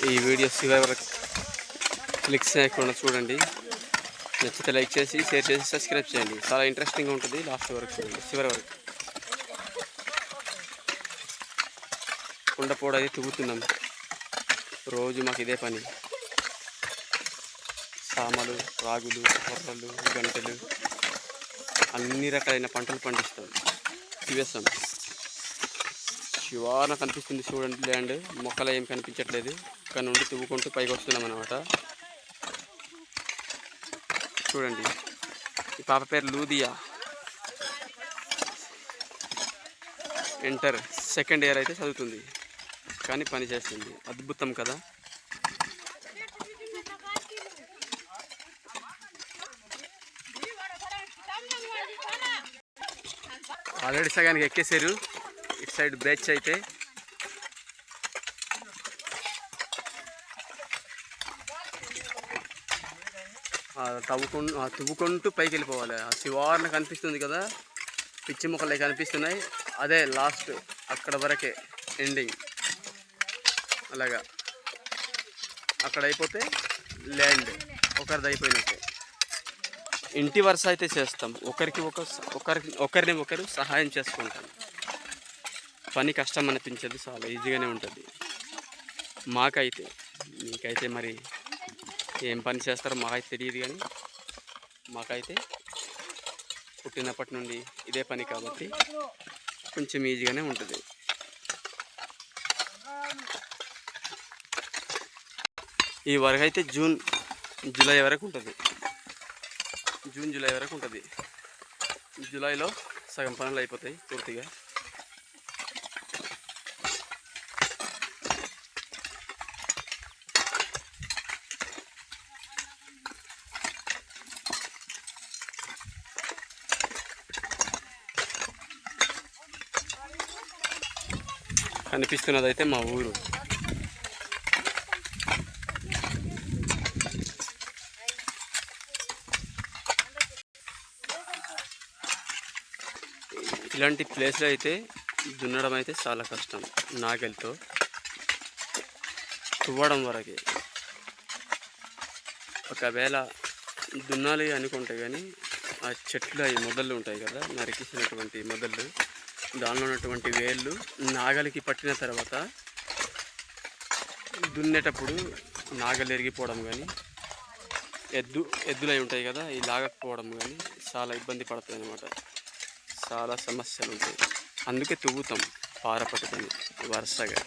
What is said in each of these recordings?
ఈ వీడియో చివరి వరకు క్లిక్స్ చేయకుండా చూడండి. నచ్చితే లైక్ చేసి షేర్ చేసి సబ్స్క్రైబ్ చేయండి. చాలా ఇంట్రెస్టింగ్గా ఉంటుంది. లాస్ట్ వరకు చూడండి, చివరి వరకు. కుండపోడ అయితే తుగుతున్నాం. రోజు మాకు ఇదే పని. సామలు, రాగులు, కొర్రలు, గంటలు అన్ని రకాలైన పంటలు పండిస్తాం. ఇవేస్తాం. శివాన కనిపిస్తుంది చూడండి ల్యాండ్. మొక్కలు ఏం కనిపించట్లేదు. ఇక్కడ నుండి తువ్వుకుంటూ పైకి వస్తున్నాం అన్నమాట. చూడండి, ఈ పాప పేరు లూదియా. ఇంటర్ సెకండ్ ఇయర్ అయితే చదువుతుంది, కానీ పని చేస్తుంది. అద్భుతం కదా. ఆల్రెడీ సగానికి ఎక్కేసారు. ఇటు సైడ్ బ్యాచ్ అయితే తువ్వుకుంటూ పైకి వెళ్ళిపోవాలి. ఆ శివార్న కనిపిస్తుంది కదా, పిచ్చి మొక్కలు కనిపిస్తున్నాయి. అదే లాస్ట్, అక్కడ వరకే ఎండింగ్. అలాగా అక్కడ అయిపోతే ల్యాండ్ ఒకరిది అయిపోయినట్టే. ఇంటి వరుస అయితే చేస్తాం. ఒకరిని ఒకరు సహాయం చేసుకుంటాం. పని కష్టం అనిపించదు, చాలా ఈజీగానే ఉంటుంది మాకైతే. మీకైతే మరి ఏం పని చేస్తారో మాకైతే తెలియదు, కానీ మాకైతే పుట్టినప్పటి నుండి ఇదే పని కాబట్టి కొంచెం ఈజీగానే ఉంటుంది. ఈ వరకు అయితే జూన్ జూలై వరకు ఉంటుంది. జూన్ జూలై వరకు ఉంటుంది. జూలైలో సగం పనులు అయిపోతాయి పూర్తిగా. కనిపిస్తున్నదైతే మా ఊరు. ఇలాంటి ప్లేస్లో అయితే దున్నడం అయితే చాలా కష్టం. నాగలితో తువ్వడం వరకే. ఒకవేళ దున్నాలి అనుకుంటే కానీ ఆ చెట్లు అవి మొదళ్ళు ఉంటాయి కదా, నరికేసినటువంటి మొదళ్ళు, దానిలో ఉన్నటువంటి వేళ్ళు నాగలికి పట్టిన తర్వాత దున్నేటప్పుడు నాగలి ఎరిగిపోవడం కానీ, ఎద్దులై ఉంటాయి కదా, ఈ లాగకపోవడం కానీ చాలా ఇబ్బంది పడుతుంది అన్నమాట. చాలా సమస్యలు ఉంటాయి. అందుకే తువ్వుతాం పార పట్టుకొని వరుసగా.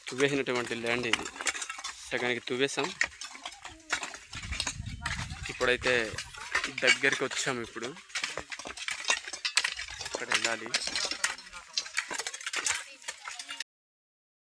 తువ్వేసినటువంటి ల్యాండ్ ఇది. సగానికి తువ్వేసాం. ఇప్పుడైతే దగ్గరికి వచ్చాము. ఇప్పుడు ఇక్కడ వెళ్ళాలి.